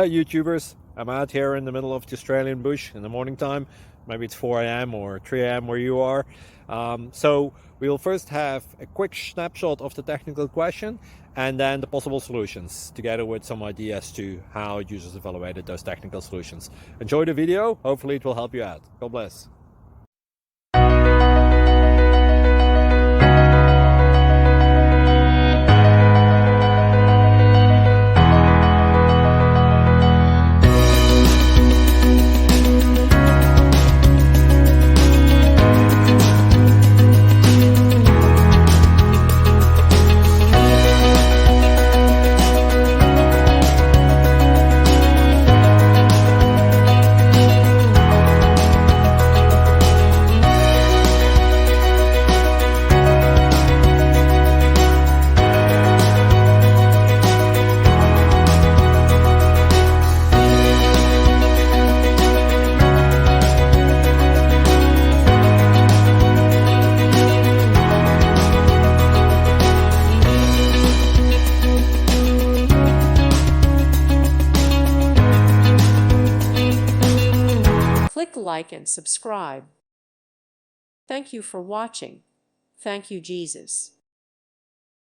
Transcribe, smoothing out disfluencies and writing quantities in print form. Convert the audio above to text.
YouTubers. I'm out here in the middle of the Australian bush in the morning time. Maybe it's 4 a.m. or 3 a.m. where you are. So we'll first have a quick snapshot of the technical question and then the possible solutions, together with some ideas to how users evaluated those technical solutions. Enjoy the video. Hopefully it will help you out. God bless. Click like and subscribe. Thank you for watching. Thank you, Jesus.